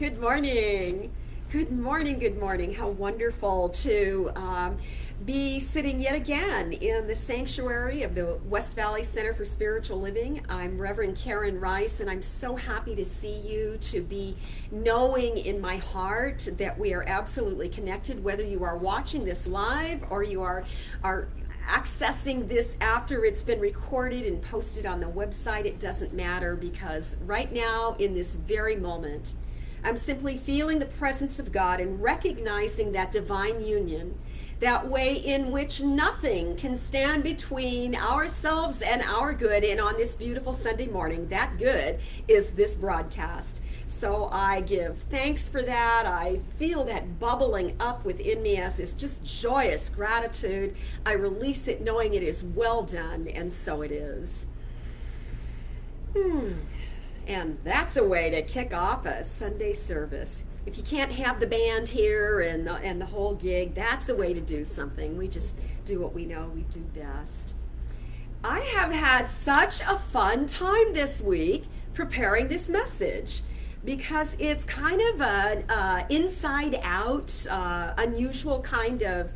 Good morning. Good morning. Good morning. How wonderful to be sitting yet again in the sanctuary of the West Valley Center for Spiritual Living. I'm Reverend Karen Rice, and I'm so happy to see you, to be knowing in my heart that we are absolutely connected, whether you are watching this live or you are accessing this after it's been recorded and posted on the website. It doesn't matter, because right now, in this very moment, I'm simply feeling the presence of God and recognizing that divine union, that way in which nothing can stand between ourselves and our good. And on this beautiful Sunday morning, that good is this broadcast. So I give thanks for that. I feel that bubbling up within me as this just joyous gratitude. I release it knowing it is well done, and so it is. And that's a way to kick off a Sunday service. If you can't have the band here and the whole gig, that's a way to do something. We just do what we know we do best. I have had such a fun time this week preparing this message, because it's kind of an inside-out, unusual kind of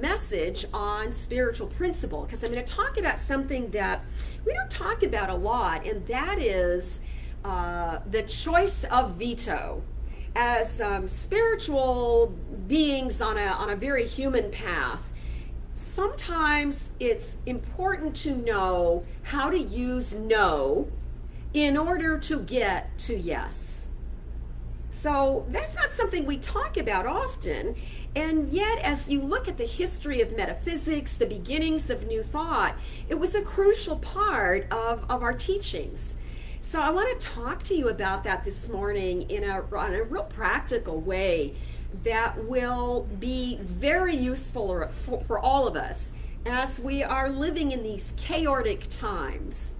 message on spiritual principle, because I'm going to talk about something that we don't talk about a lot, and that is the choice of veto. As spiritual beings on a very human path, sometimes it's important to know how to use no in order to get to yes. So that's not something we talk about often. And yet, as you look at the history of metaphysics, the beginnings of New Thought, it was a crucial part of our teachings. So I want to talk to you about that this morning in a real practical way that will be very useful for all of us as we are living in these chaotic times.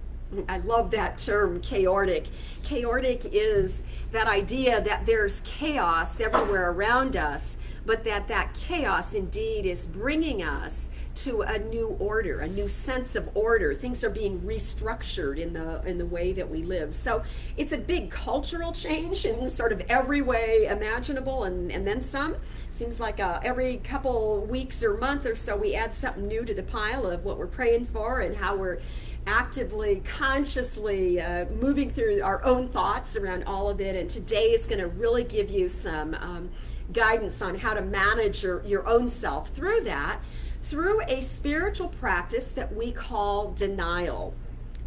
I love that term, chaotic. Chaotic is that idea that there's chaos everywhere around us, but that chaos indeed is bringing us to a new order, a new sense of order. Things are being restructured in the way that we live. So it's a big cultural change in sort of every way imaginable, and then some. Seems like every couple weeks or month or so we add something new to the pile of what we're praying for and how we're actively, consciously moving through our own thoughts around all of it. And today is going to really give you some guidance on how to manage your own self through that, through a spiritual practice that we call denial.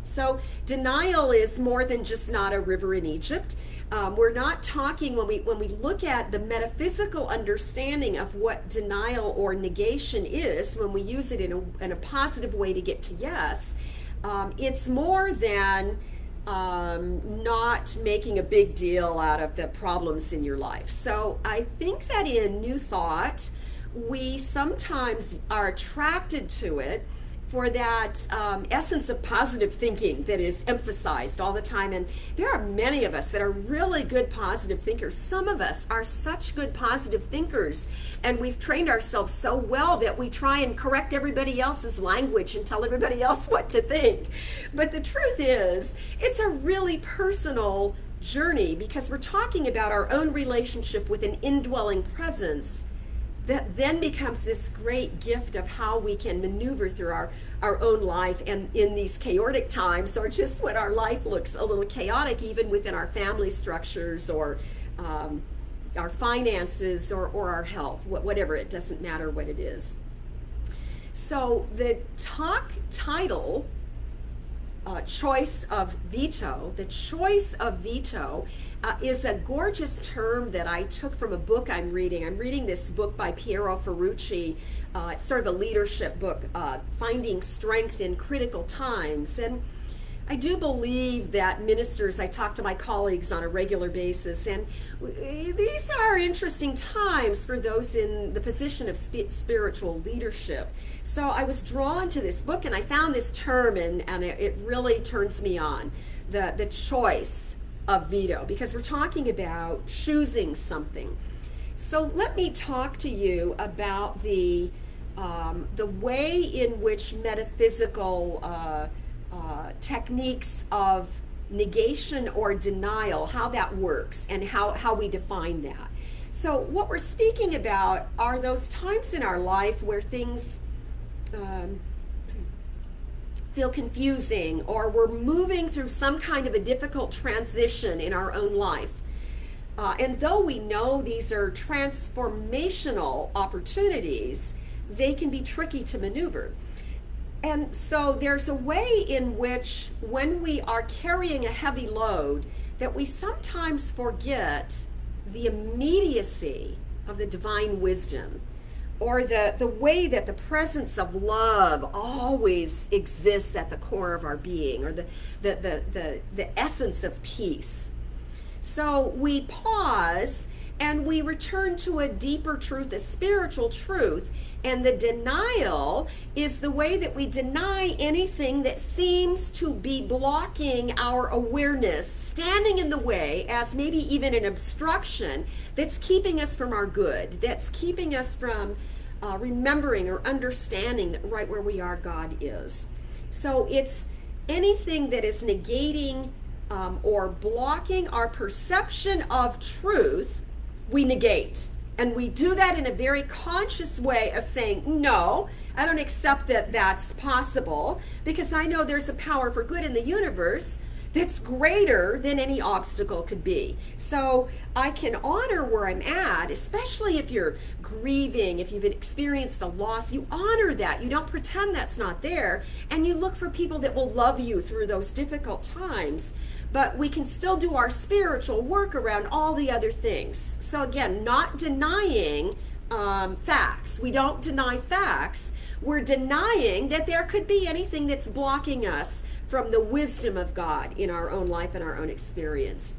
So denial is more than just not a river in Egypt. We're not talking, when we look at the metaphysical understanding of what denial or negation is, when we use it in a positive way to get to yes, it's more than not making a big deal out of the problems in your life. So I think that in New Thought, we sometimes are attracted to it for that essence of positive thinking that is emphasized all the time. And there are many of us that are really good positive thinkers. Some of us are such good positive thinkers, and we've trained ourselves so well that we try and correct everybody else's language and tell everybody else what to think. But the truth is, it's a really personal journey, because we're talking about our own relationship with an indwelling presence that then becomes this great gift of how we can maneuver through our own life, and in these chaotic times, or just when our life looks a little chaotic, even within our family structures or our finances or our health, whatever, it doesn't matter what it is. So the talk title, Choice of Veto, the choice of veto is a gorgeous term that I took from a book I'm reading. I'm reading this book by Piero Ferrucci. It's sort of a leadership book, Finding Strength in Critical Times. And I do believe that ministers, I talk to my colleagues on a regular basis, and these are interesting times for those in the position of spiritual leadership. So I was drawn to this book, and I found this term, and it really turns me on, the choice of veto, because we're talking about choosing something. So let me talk to you about the way in which metaphysical techniques of negation or denial, how that works and how we define that. So what we're speaking about are those times in our life where things feel confusing, or we're moving through some kind of a difficult transition in our own life. And though we know these are transformational opportunities, they can be tricky to maneuver. And so there's a way in which, when we are carrying a heavy load, that we sometimes forget the immediacy of the divine wisdom, or the way that the presence of love always exists at the core of our being, or the essence of peace. So we pause and we return to a deeper truth, a spiritual truth, and the denial is the way that we deny anything that seems to be blocking our awareness, standing in the way as maybe even an obstruction that's keeping us from our good, that's keeping us from remembering or understanding that right where we are, God is. So it's anything that is negating or blocking our perception of truth, we negate. And we do that in a very conscious way of saying, no, I don't accept that that's possible, because I know there's a power for good in the universe that's greater than any obstacle could be. So I can honor where I'm at, especially if you're grieving, if you've experienced a loss. You honor that. You don't pretend that's not there. And you look for people that will love you through those difficult times. But we can still do our spiritual work around all the other things. So again, not denying facts. We don't deny facts. We're denying that there could be anything that's blocking us from the wisdom of God in our own life and our own experience.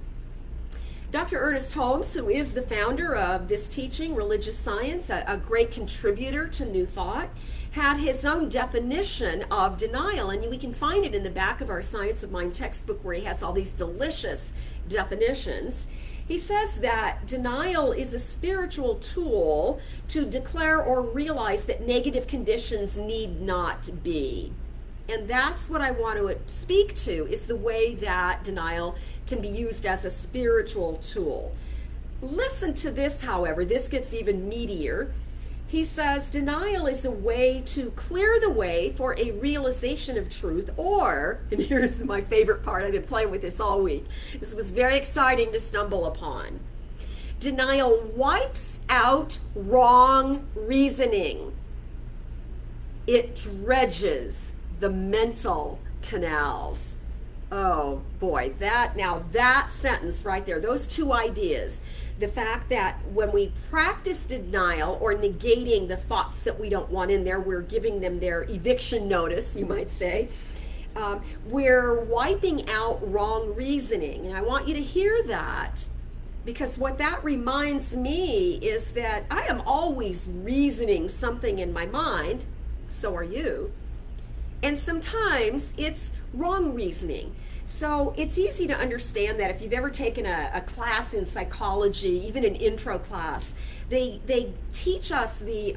Dr. Ernest Holmes, who is the founder of this teaching, religious science, a great contributor to New Thought, had his own definition of denial, and we can find it in the back of our Science of Mind textbook, where he has all these delicious definitions. He says that denial is a spiritual tool to declare or realize that negative conditions need not be. And that's what I want to speak to, is the way that denial can be used as a spiritual tool. Listen to this, however. This gets even meatier. He says denial is a way to clear the way for a realization of truth, or, and here's my favorite part, I've been playing with this all week. This was very exciting to stumble upon. Denial wipes out wrong reasoning. It dredges the mental canals. Oh boy, that sentence right there, those two ideas, the fact that when we practice denial or negating the thoughts that we don't want in there, we're giving them their eviction notice, you might say, we're wiping out wrong reasoning. And I want you to hear that, because what that reminds me is that I am always reasoning something in my mind, so are you. And sometimes it's wrong reasoning. So it's easy to understand that if you've ever taken a class in psychology, even an intro class, they teach us the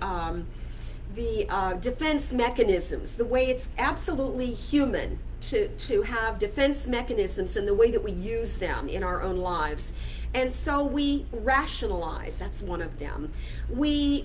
defense mechanisms, the way it's absolutely human to have defense mechanisms and the way that we use them in our own lives. And so we rationalize, that's one of them. We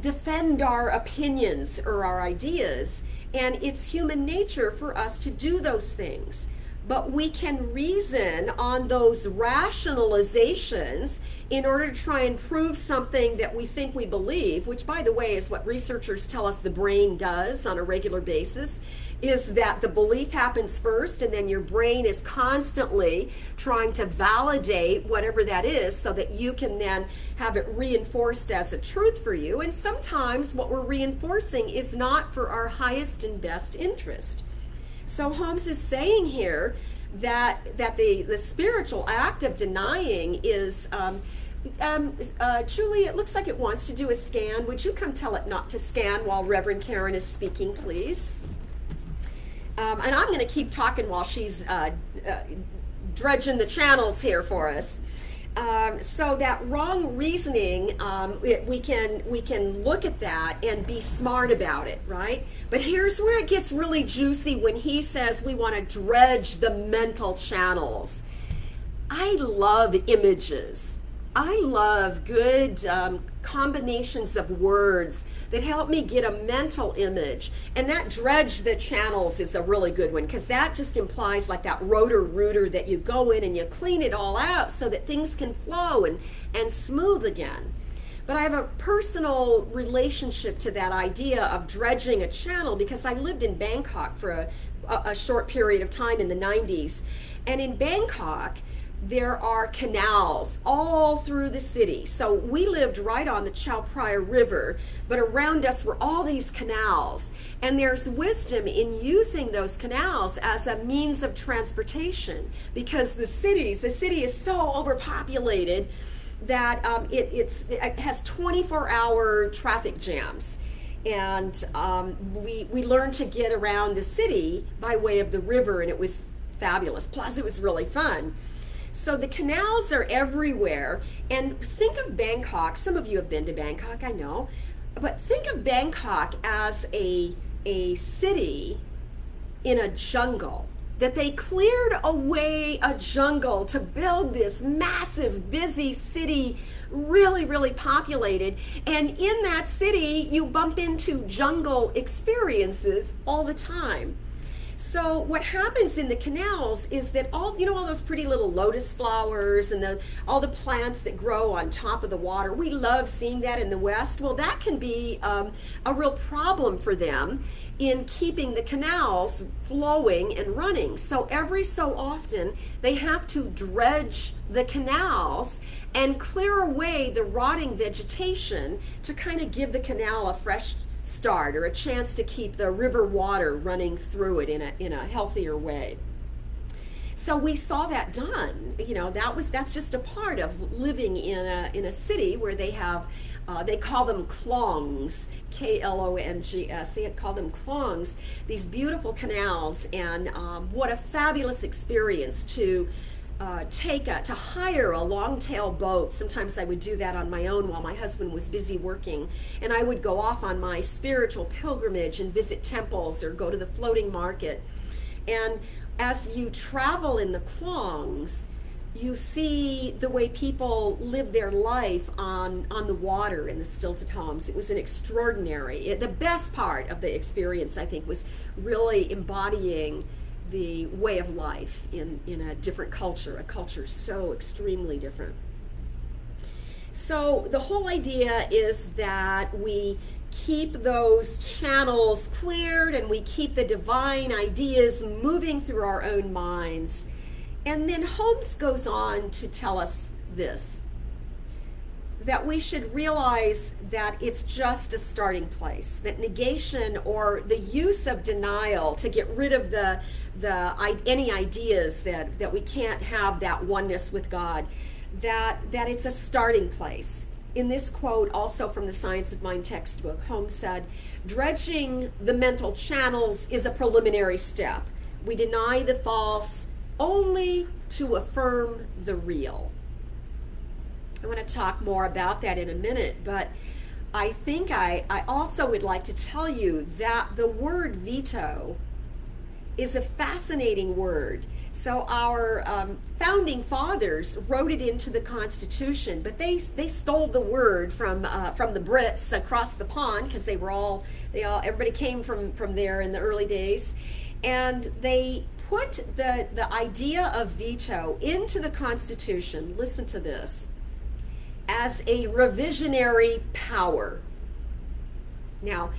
defend our opinions or our ideas, and it's human nature for us to do those things. But we can reason on those rationalizations in order to try and prove something that we think we believe, which, by the way, is what researchers tell us the brain does on a regular basis, is that the belief happens first, and then your brain is constantly trying to validate whatever that is so that you can then have it reinforced as a truth for you. And sometimes what we're reinforcing is not for our highest and best interest. So Holmes is saying here that the spiritual act of denying is, Julie, it looks like it wants to do a scan. Would you come tell it not to scan while Reverend Karen is speaking, please? And I'm going to keep talking while she's dredging the channels here for us. So that wrong reasoning, we can look at that and be smart about it, right? But here's where it gets really juicy when he says we want to dredge the mental channels. I love images. I love good combinations of words that help me get a mental image. And that dredge the channels is a really good one, because that just implies like that rotor-rooter that you go in and you clean it all out so that things can flow and smooth again. But I have a personal relationship to that idea of dredging a channel because I lived in Bangkok for a short period of time in the 90s. And in Bangkok, there are canals all through the city. So we lived right on the Chao Phraya River, but around us were all these canals. And there's wisdom in using those canals as a means of transportation, because the city is so overpopulated that it has 24-hour traffic jams. And we learned to get around the city by way of the river, and it was fabulous. Plus, it was really fun. So the canals are everywhere. And think of Bangkok. Some of you have been to Bangkok, I know. But think of Bangkok as a city in a jungle. That they cleared away a jungle to build this massive, busy city, really, really populated. And in that city, you bump into jungle experiences all the time. So what happens in the canals is that all those pretty little lotus flowers and all the plants that grow on top of the water, we love seeing that in the West. Well, that can be a real problem for them in keeping the canals flowing and running. So every so often, they have to dredge the canals and clear away the rotting vegetation to kind of give the canal a fresh start or a chance to keep the river water running through it in a healthier way. So we saw that done. That's just a part of living in a city where they have they call them klongs, Klongs. They call them klongs, these beautiful canals, and what a fabulous experience to hire a long-tail boat. Sometimes I would do that on my own while my husband was busy working, and I would go off on my spiritual pilgrimage and visit temples or go to the floating market. And as you travel in the klongs, you see the way people live their life on the water in the stilted homes. It was an extraordinary, the best part of the experience, I think, was really embodying the way of life in a different culture, a culture so extremely different. So the whole idea is that we keep those channels cleared and we keep the divine ideas moving through our own minds. And then Holmes goes on to tell us this, that we should realize that it's just a starting place, that negation or the use of denial to get rid of any ideas that we can't have that oneness with God, that it's a starting place. In this quote, also from the Science of Mind textbook, Holmes said, "Dredging the mental channels is a preliminary step. We deny the false only to affirm the real." I want to talk more about that in a minute, but I think I also would like to tell you that the word veto is a fascinating word. So our founding fathers wrote it into the Constitution, but they stole the word from the Brits across the pond, because everybody came from there in the early days, and they put the idea of veto into the Constitution. Listen to this. As a revisionary power. Now,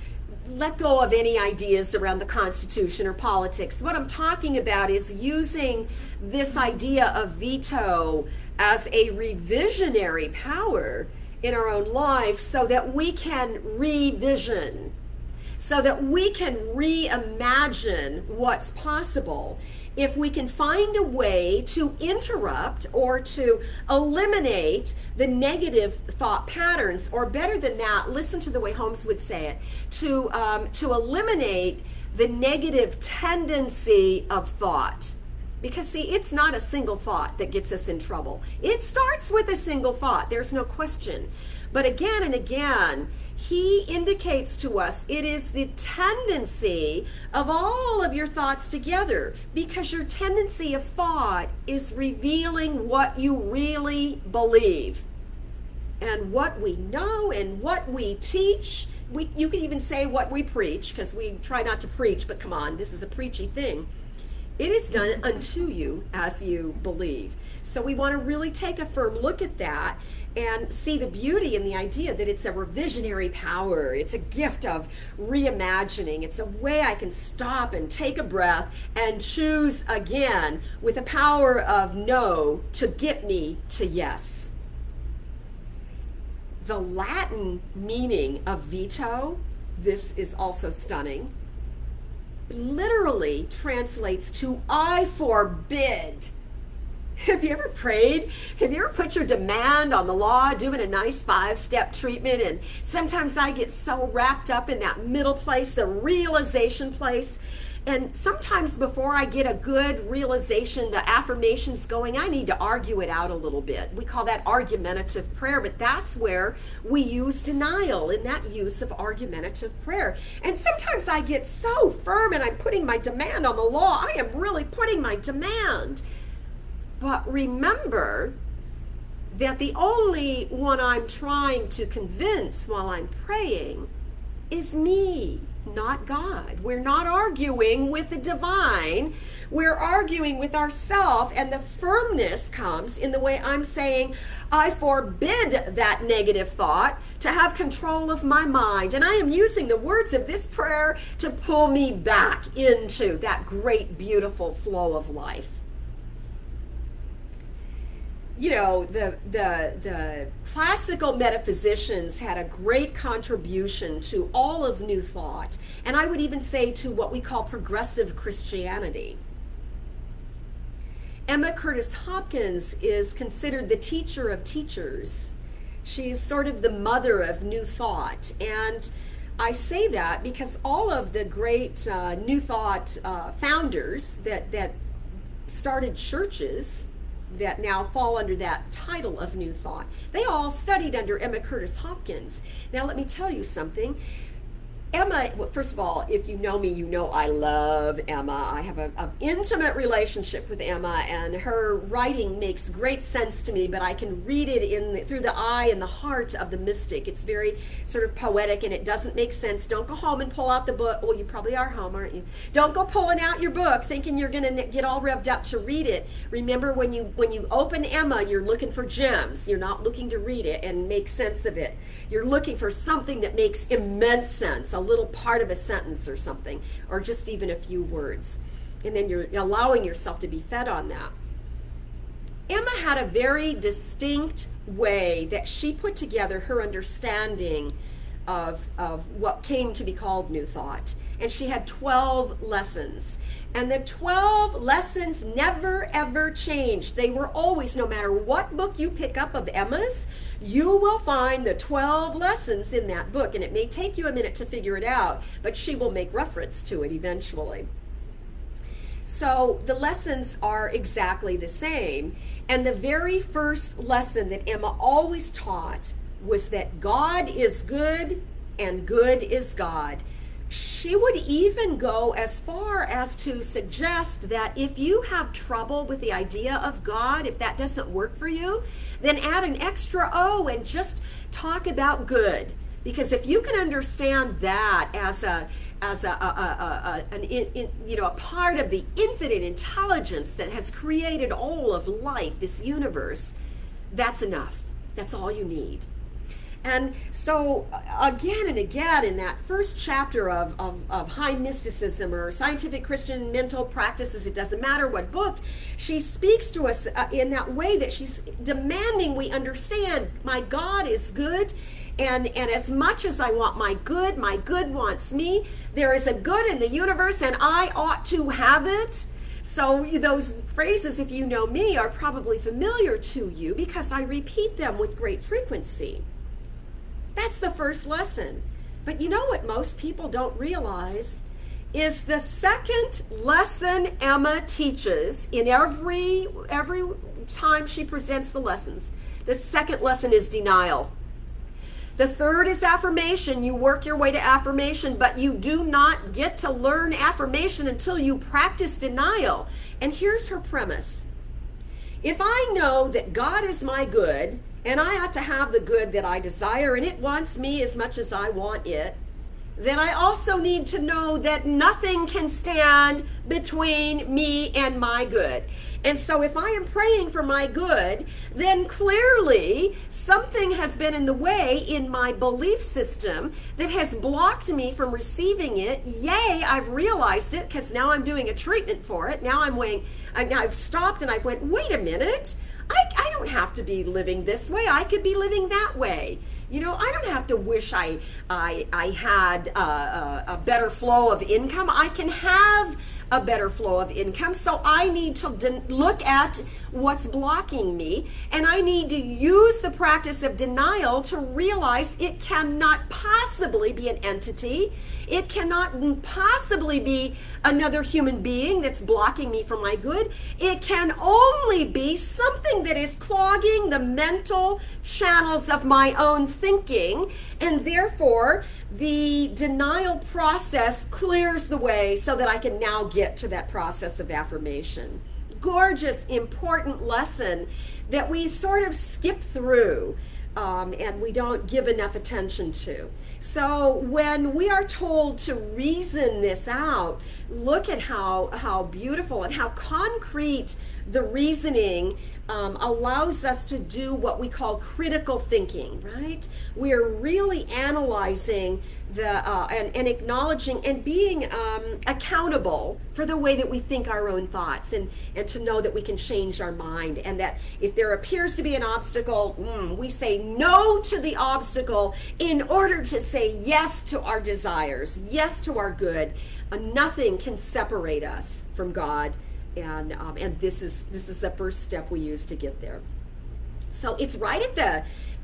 let go of any ideas around the Constitution or politics. What I'm talking about is using this idea of veto as a revisionary power in our own life so that we can revision, so that we can reimagine what's possible. If we can find a way to interrupt or to eliminate the negative thought patterns, or better than that, listen to the way Holmes would say it, to eliminate the negative tendency of thought. Because, see, it's not a single thought that gets us in trouble. It starts with a single thought, there's no question. But again and again, he indicates to us it is the tendency of all of your thoughts together, because your tendency of thought is revealing what you really believe. And what we know and what we teach, you can even say what we preach, because we try not to preach, but come on, this is a preachy thing. It is done unto you as you believe. So we want to really take a firm look at that and see the beauty in the idea that it's a revisionary power. It's a gift of reimagining. It's a way I can stop and take a breath and choose again with the power of no to get me to yes. The Latin meaning of veto, this is also stunning, literally translates to I forbid. Have you ever prayed? Have you ever put your demand on the law, doing a nice 5-step treatment? And sometimes I get so wrapped up in that middle place, the realization place. And sometimes before I get a good realization, the affirmation's going, I need to argue it out a little bit. We call that argumentative prayer, but that's where we use denial, in that use of argumentative prayer. And sometimes I get so firm and I'm putting my demand on the law. I am really putting my demand. But remember that the only one I'm trying to convince while I'm praying is me, not God. We're not arguing with the divine. We're arguing with ourselves, and the firmness comes in the way I'm saying, I forbid that negative thought to have control of my mind. And I am using the words of this prayer to pull me back into that great, beautiful flow of life. You know, the classical metaphysicians had a great contribution to all of New Thought, and I would even say to what we call progressive Christianity. Emma Curtis Hopkins is considered the teacher of teachers. She's sort of the mother of New Thought, and I say that because all of the great New Thought founders that started churches that now fall under that title of New Thought, they all studied under Emma Curtis Hopkins. Now let me tell you something. Emma, well, first of all, if you know me, you know I love Emma. I have an intimate relationship with Emma, and her writing makes great sense to me, but I can read it through the eye and the heart of the mystic. It's very sort of poetic, and it doesn't make sense. Don't go home and pull out the book. Well, you probably are home, aren't you? Don't go pulling out your book thinking you're going to get all revved up to read it. Remember, when you open Emma, you're looking for gems. You're not looking to read it and make sense of it. You're looking for something that makes immense sense, a little part of a sentence or something, or just even a few words. And then you're allowing yourself to be fed on that. Emma had a very distinct way that she put together her understanding of what came to be called New Thought. And she had 12 lessons. And the 12 lessons never, ever changed. They were always, no matter what book you pick up of Emma's, you will find the 12 lessons in that book. And it may take you a minute to figure it out, but she will make reference to it eventually. So the lessons are exactly the same. And the very first lesson that Emma always taught was that God is good and good is God. She would even go as far as to suggest that if you have trouble with the idea of God, if that doesn't work for you, then add an extra O and just talk about good. Because if you can understand that as a part of the infinite intelligence that has created all of life, this universe, that's enough. That's all you need. And so again and again in that first chapter of high mysticism or scientific Christian mental practices, it doesn't matter what book, she speaks to us in that way that she's demanding we understand my God is good. And as much as I want my good wants me. There is a good in the universe and I ought to have it. So those phrases, if you know me, are probably familiar to you because I repeat them with great frequency. That's the first lesson. But you know what most people don't realize is the second lesson Emma teaches in every time she presents the lessons. The second lesson is denial. The third is affirmation. You work your way to affirmation, but you do not get to learn affirmation until you practice denial. And here's her premise. If I know that God is my good, and I ought to have the good that I desire, and it wants me as much as I want it, then I also need to know that nothing can stand between me and my good. And so if I am praying for my good, then clearly something has been in the way in my belief system that has blocked me from receiving it. Yay, I've realized it because now I'm doing a treatment for it. Now I've stopped and I've went, wait a minute, I don't have to be living this way. I could be living that way. You know, I don't have to wish I had a better flow of income. I can have a better flow of income. So I need to look at what's blocking me, and I need to use the practice of denial to realize it cannot possibly be an entity. It cannot possibly be another human being that's blocking me from my good. It can only be something that is clogging the mental channels of my own thinking, and therefore the denial process clears the way so that I can now get to that process of affirmation. Gorgeous, important lesson that we sort of skip through and we don't give enough attention to. So when we are told to reason this out, look at how beautiful and how concrete the reasoning allows us to do what we call critical thinking, right? We're really analyzing and acknowledging and being accountable for the way that we think our own thoughts, and to know that we can change our mind, and that if there appears to be an obstacle, we say no to the obstacle in order to say yes to our desires, yes to our good. Nothing can separate us from God. And this is the first step we use to get there. So it's right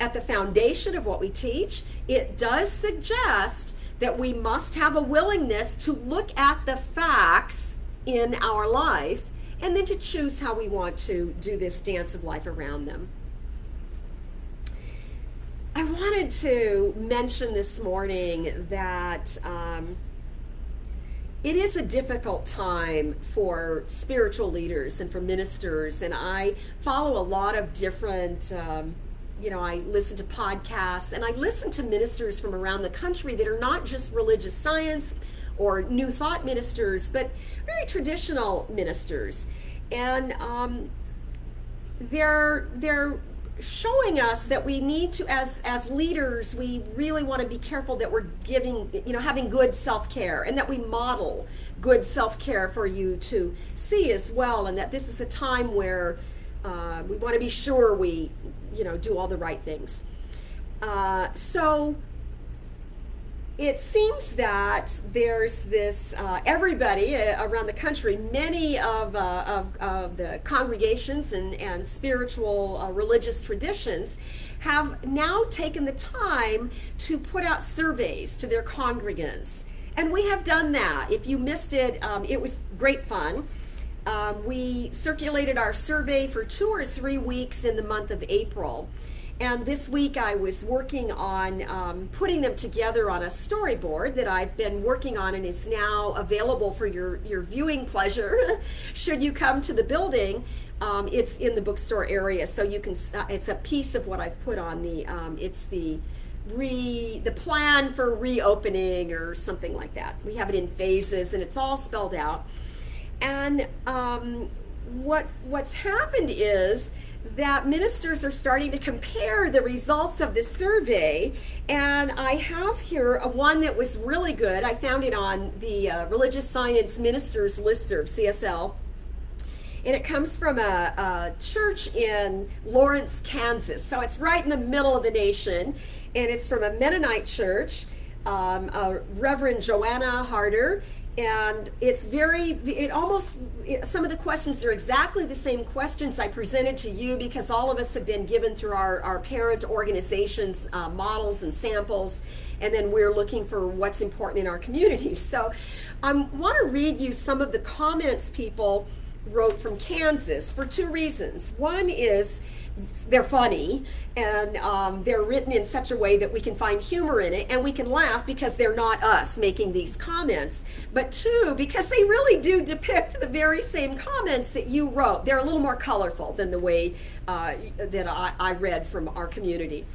at the foundation of what we teach. It does suggest that we must have a willingness to look at the facts in our life and then to choose how we want to do this dance of life around them. I wanted to mention this morning that it is a difficult time for spiritual leaders and for ministers, and I follow a lot of different, I listen to podcasts, and I listen to ministers from around the country that are not just religious science or new thought ministers, but very traditional ministers. And they're showing us that we need to, as leaders, we really want to be careful that we're having good self-care, and that we model good self-care for you to see as well, and that this is a time where we want to be sure we do all the right things. So it seems that there's this, everybody around the country, many of the congregations and spiritual religious traditions have now taken the time to put out surveys to their congregants. And we have done that. If you missed it, it was great fun. We circulated our survey for 2 or 3 weeks in the month of April. And this week I was working on putting them together on a storyboard that I've been working on and is now available for your viewing pleasure. Should you come to the building, it's in the bookstore area, so you can. It's a piece of what I've put on the. It's the plan for reopening or something like that. We have it in phases, and it's all spelled out. And what's happened is that ministers are starting to compare the results of this survey, and I have here one that was really good. I found it on the Religious Science Ministers Listserv, CSL, and it comes from a church in Lawrence, Kansas. So it's right in the middle of the nation, and it's from a Mennonite church, Reverend Joanna Harder, And some of the questions are exactly the same questions I presented to you, because all of us have been given through our parent organizations models and samples, and then we're looking for what's important in our communities. So I want to read you some of the comments people wrote from Kansas for two reasons. One is they're funny, and they're written in such a way that we can find humor in it, and we can laugh because they're not us making these comments. But two, because they really do depict the very same comments that you wrote. They're a little more colorful than the way that I read from our community.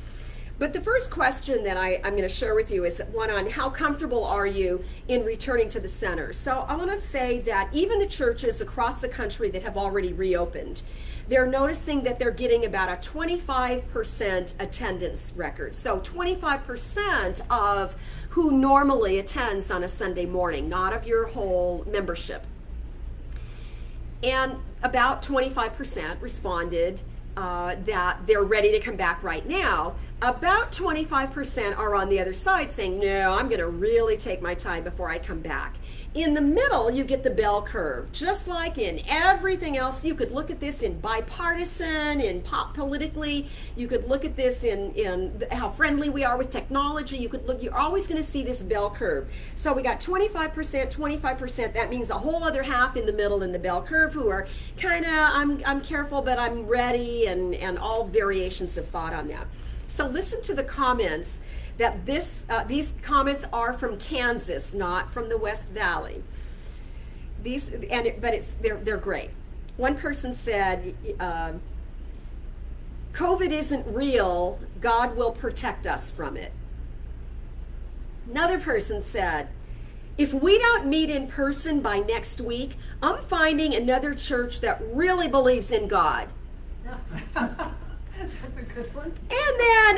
But the first question that I'm going to share with you is one on how comfortable are you in returning to the center. So I want to say that even the churches across the country that have already reopened, they're noticing that they're getting about a 25% attendance record. So 25% of who normally attends on a Sunday morning, not of your whole membership. And about 25% responded that they're ready to come back right now. About 25% are on the other side saying, no, I'm going to really take my time before I come back. In the middle, you get the bell curve. Just like in everything else, you could look at this in bipartisan, in politically. You could look at this in how friendly we are with technology. You're always going to see this bell curve. So we got 25%, 25%. That means a whole other half in the middle in the bell curve who are kind of, I'm careful, but I'm ready, and all variations of thought on that. So listen to the comments. That these comments are from Kansas, not from the West Valley. They're great. One person said, "COVID isn't real. God will protect us from it." Another person said, "If we don't meet in person by next week, I'm finding another church that really believes in God." That's a good one. And then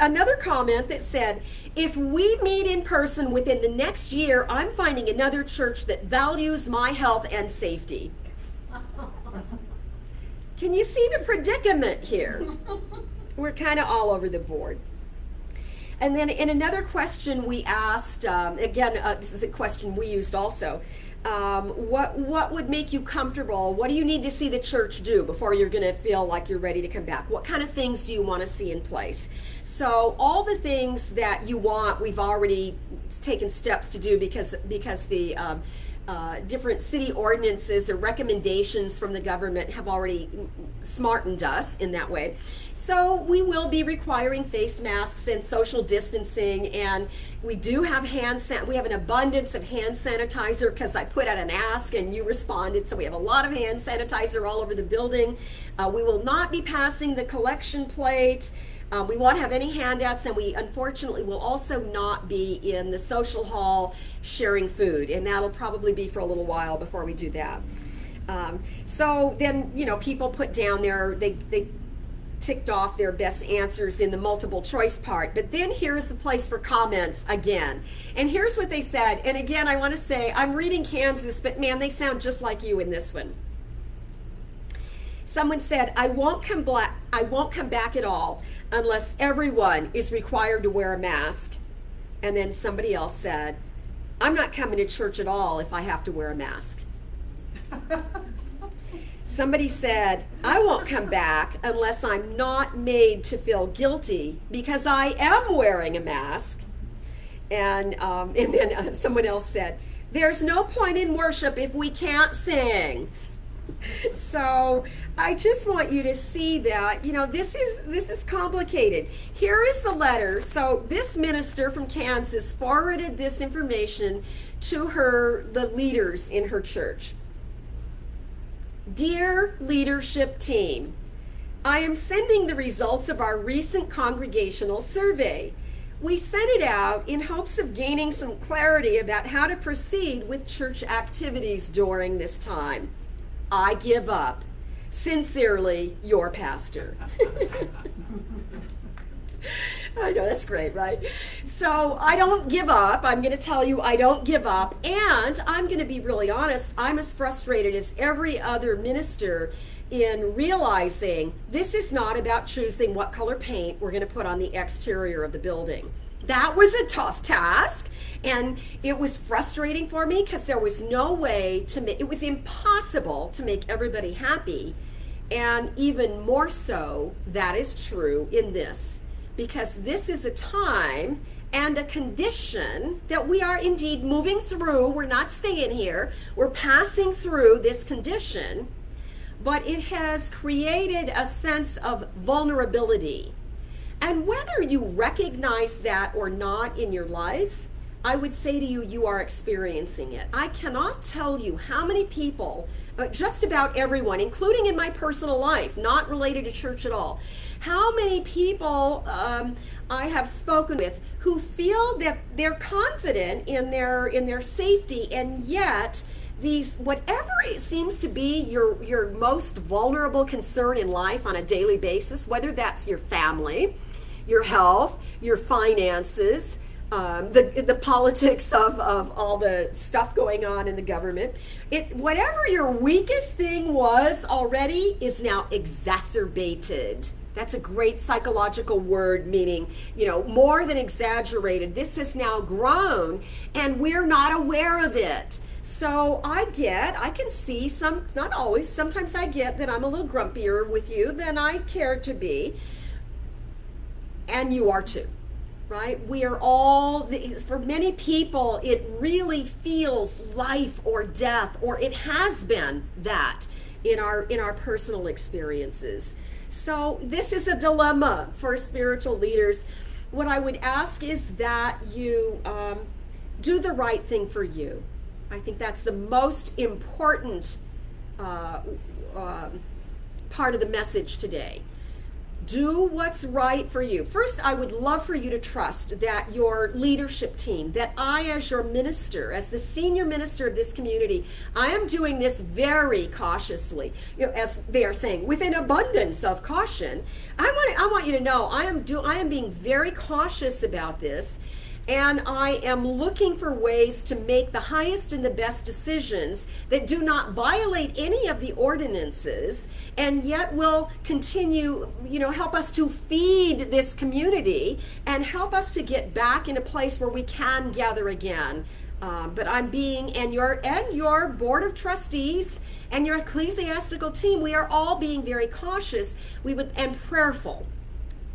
another comment that said, "If we meet in person within the next year, I'm finding another church that values my health and safety." Can you see the predicament here? We're kind of all over the board. And then in another question we asked, this is a question we used also, what would make you comfortable? What do you need to see the church do before you're going to feel like you're ready to come back? What kind of things do you want to see in place? So all the things that you want, we've already taken steps to do because the different city ordinances or recommendations from the government have already smartened us in that way. So we will be requiring face masks and social distancing, and we do have we have an abundance of hand sanitizer because I put out an ask and you responded, so we have a lot of hand sanitizer all over the building. We will not be passing the collection plate. We won't have any handouts, and we unfortunately will also not be in the social hall sharing food, and that'll probably be for a little while before we do that. So then, people put down they ticked off their best answers in the multiple choice part, but then here's the place for comments again. And here's what they said, and again, I want to say, I'm reading Kansas, but man, they sound just like you in this one. Someone said, I won't come back at all unless everyone is required to wear a mask. And then somebody else said, I'm not coming to church at all if I have to wear a mask. Somebody said, I won't come back unless I'm not made to feel guilty because I am wearing a mask. And then someone else said, there's no point in worship if we can't sing. So I just want you to see that, this is complicated. Here is the letter. So this minister from Kansas forwarded this information to the leaders in her church. Dear leadership team, I am sending the results of our recent congregational survey. We sent it out in hopes of gaining some clarity about how to proceed with church activities during this time. I give up. Sincerely, your pastor. I know, that's great, right? So I don't give up. I'm going to tell you I don't give up. And I'm going to be really honest. I'm as frustrated as every other minister in realizing this is not about choosing what color paint we're going to put on the exterior of the building. That was a tough task, and it was frustrating for me because there was no way to make, it was impossible to make everybody happy. And even more so, that is true in this, because this is a time and a condition that we are indeed moving through. We're not staying here. We're passing through this condition, but it has created a sense of vulnerability. And whether you recognize that or not in your life, I would say to you, you are experiencing it. I cannot tell you how many people, just about everyone, including in my personal life, not related to church at all, how many people I have spoken with who feel that they're confident in their safety, and yet these, whatever it seems to be your most vulnerable concern in life on a daily basis, whether that's your family, your health, your finances, the politics of all the stuff going on in the government, whatever your weakest thing was already is now exacerbated. That's a great psychological word, meaning, more than exaggerated. This has now grown, and we're not aware of it. So I can see not always, sometimes I get that I'm a little grumpier with you than I care to be. And you are too, right? We are all, for many people, it really feels life or death, or it has been that in our personal experiences. So this is a dilemma for spiritual leaders. What I would ask is that you do the right thing for you. I think that's the most important part of the message today. Do what's right for you. First, I would love for you to trust that your leadership team, that I as your minister, as the senior minister of this community, I am doing this very cautiously, as they are saying, with an abundance of caution. I want you to know I am being very cautious about this. And I am looking for ways to make the highest and the best decisions that do not violate any of the ordinances, and yet will continue, help us to feed this community and help us to get back in a place where we can gather again. But I'm being, and your board of trustees and your ecclesiastical team, we are all being very cautious and prayerful.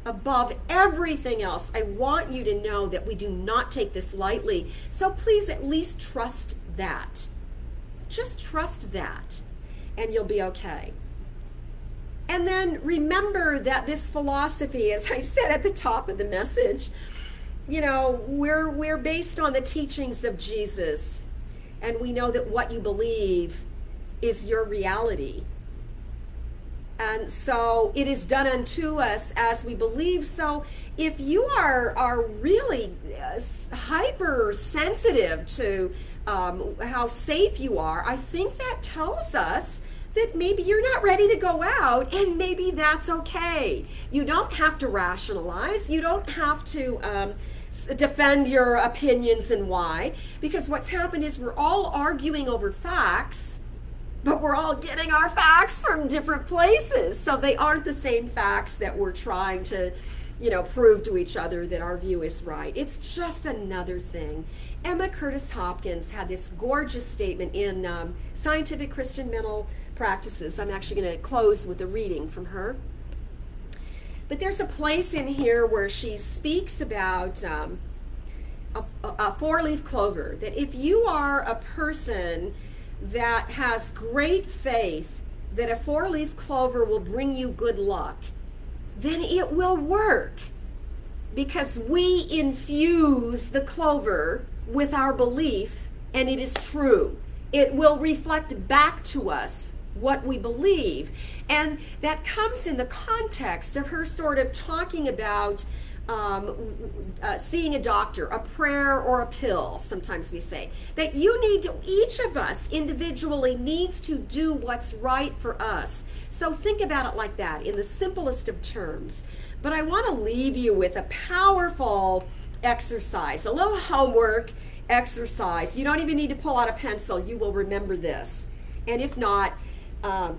Above everything else, I want you to know that we do not take this lightly. So please at least trust that. Just trust that, and you'll be okay. And then remember that this philosophy, as I said at the top of the message, we're based on the teachings of Jesus, and we know that what you believe is your reality. And so it is done unto us as we believe. So if you are really hypersensitive to how safe you are, I think that tells us that maybe you're not ready to go out, and maybe that's okay. You don't have to rationalize. You don't have to defend your opinions and why, because what's happened is we're all arguing over facts, but we're all getting our facts from different places. So they aren't the same facts that we're trying to, prove to each other that our view is right. It's just another thing. Emma Curtis Hopkins had this gorgeous statement in Scientific Christian Mental Practices. I'm actually going to close with a reading from her. But there's a place in here where she speaks about a four-leaf clover, that if you are a person that has great faith that a four-leaf clover will bring you good luck, then it will work, because we infuse the clover with our belief, and it is true. It will reflect back to us what we believe. And that comes in the context of her sort of talking about seeing a doctor, a prayer or a pill, sometimes we say, that each of us individually needs to do what's right for us. So think about it like that, in the simplest of terms. But I want to leave you with a powerful exercise, a little homework exercise. You don't even need to pull out a pencil. You will remember this. And if not,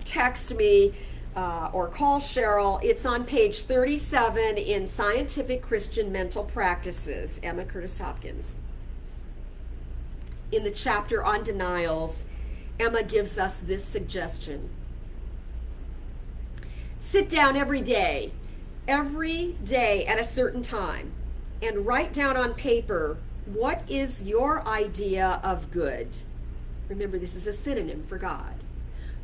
text me or call Cheryl. It's on page 37 in Scientific Christian Mental Practices, Emma Curtis Hopkins. In the chapter on denials, Emma gives us this suggestion. Sit down every day at a certain time, and write down on paper what is your idea of good. Remember, this is a synonym for God.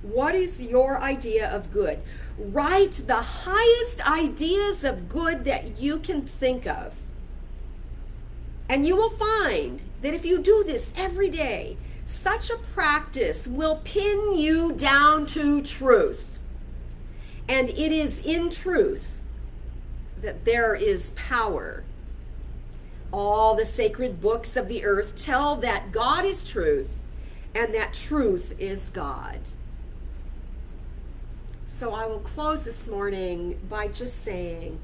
What is your idea of good? Write the highest ideas of good that you can think of. And you will find that if you do this every day, such a practice will pin you down to truth. And it is in truth that there is power. All the sacred books of the earth tell that God is truth and that truth is God. So I will close this morning by just saying,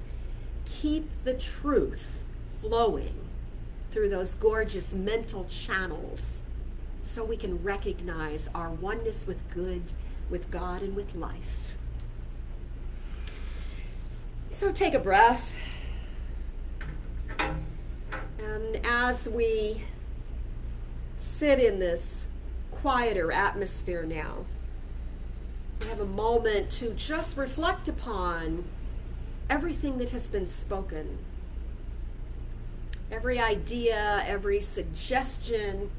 keep the truth flowing through those gorgeous mental channels so we can recognize our oneness with good, with God, and with life. So take a breath. And as we sit in this quieter atmosphere now, we have a moment to just reflect upon everything that has been spoken. Every idea, every suggestion,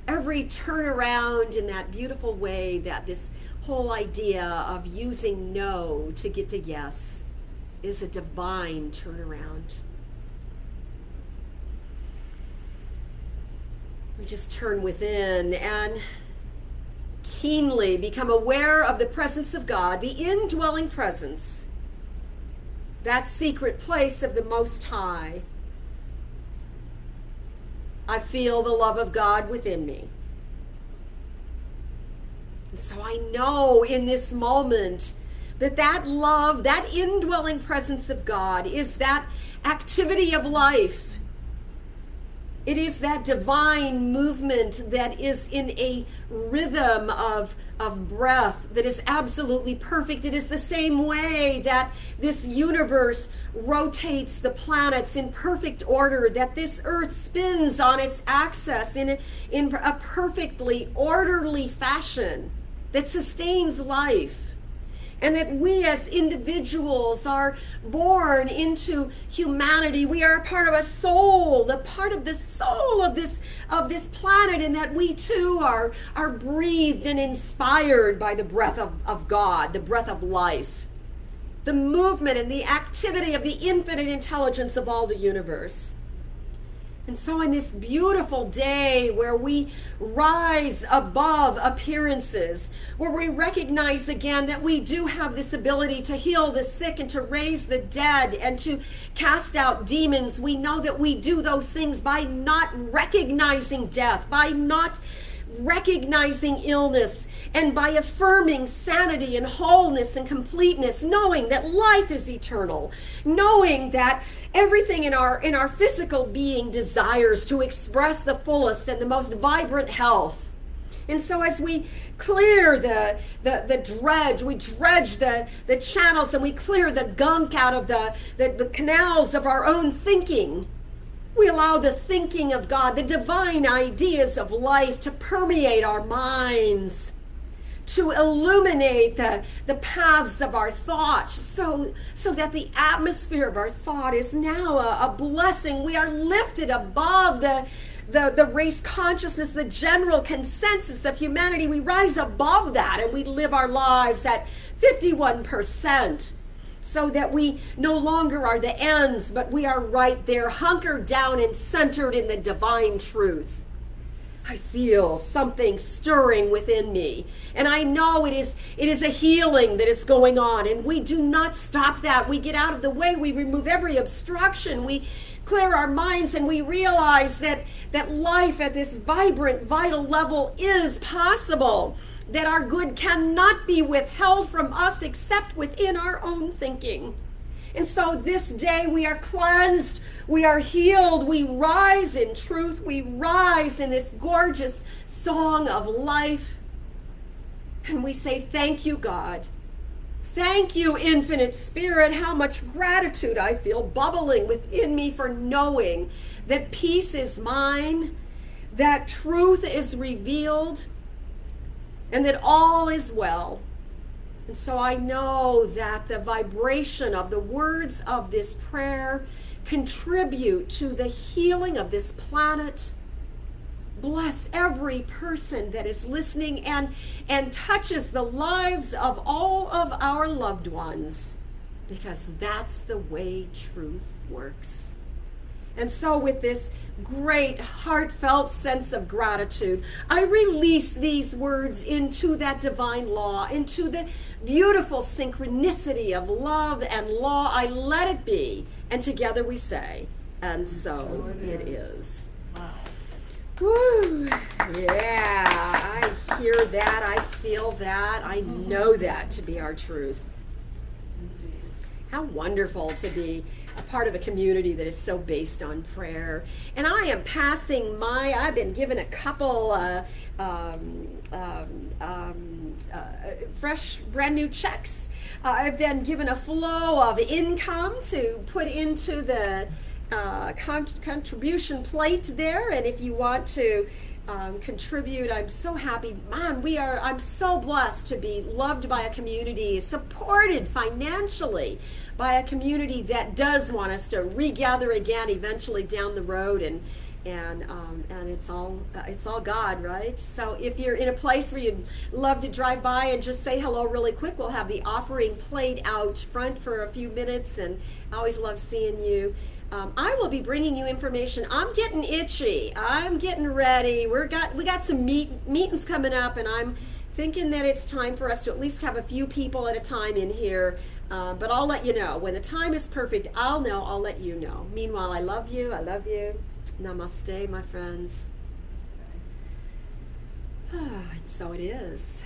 every turnaround in that beautiful way that this whole idea of using no to get to yes is a divine turnaround. We just turn within and keenly become aware of the presence of God, the indwelling presence, that secret place of the Most High. I feel the love of God within me. And so I know in this moment that love, that indwelling presence of God is that activity of life. It is that divine movement that is in a rhythm of breath that is absolutely perfect. It is the same way that this universe rotates the planets in perfect order, that this earth spins on its axis in a perfectly orderly fashion that sustains life. And that we as individuals are born into humanity. We are a part of a soul, the part of the soul of this planet, and that we too are breathed and inspired by the breath of God, the breath of life, the movement and the activity of the infinite intelligence of all the universe. And so in this beautiful day where we rise above appearances, where we recognize again that we do have this ability to heal the sick and to raise the dead and to cast out demons, we know that we do those things by not recognizing death, by not recognizing illness, and by affirming sanity and wholeness and completeness, knowing that life is eternal, knowing that everything in our physical being desires to express the fullest and the most vibrant health. And so as we clear the dredge, we dredge the channels and we clear the gunk out of the canals of our own thinking, we allow the thinking of God, the divine ideas of life to permeate our minds, to illuminate the paths of our thoughts so that the atmosphere of our thought is now a blessing. We are lifted above the race consciousness, the general consensus of humanity. We rise above that and we live our lives at 51%. So that we no longer are the ends, but we are right there, hunkered down and centered in the divine truth. I feel something stirring within me, and I know it is a healing that is going on, and we do not stop that. We get out of the way, we remove every obstruction, we clear our minds, and we realize that life at this vibrant, vital level is possible. That our good cannot be withheld from us except within our own thinking. And so this day we are cleansed, we are healed, we rise in truth, we rise in this gorgeous song of life. And we say, thank you, God. Thank you, Infinite Spirit. How much gratitude I feel bubbling within me for knowing that peace is mine, that truth is revealed, and that all is well. And so I know that the vibration of the words of this prayer contribute to the healing of this planet. Bless every person that is listening and touches the lives of all of our loved ones, because that's the way truth works. And so with this great heartfelt sense of gratitude, I release these words into that divine law, into the beautiful synchronicity of love and law. I let it be. And together we say, and so it is. Wow. Woo! Yeah, I hear that. I feel that. I know that to be our truth. How wonderful to be a part of a community that is so based on prayer. And I am passing I've been given a couple fresh, brand new checks. I've been given a flow of income to put into the contribution plate there. And if you want to contribute, I'm so happy. Man, I'm so blessed to be loved by a community, supported financially by a community that does want us to regather again eventually down the road, and it's all God, right? So if you're in a place where you'd love to drive by and just say hello really quick, we'll have the offering plate out front for a few minutes, and I always love seeing you. I will be bringing you information. I'm getting itchy. I'm getting ready. We got some meetings coming up, and I'm thinking that it's time for us to at least have a few people at a time in here. But I'll let you know. When the time is perfect, I'll know. I'll let you know. Meanwhile, I love you. I love you. Namaste, my friends. And so it is.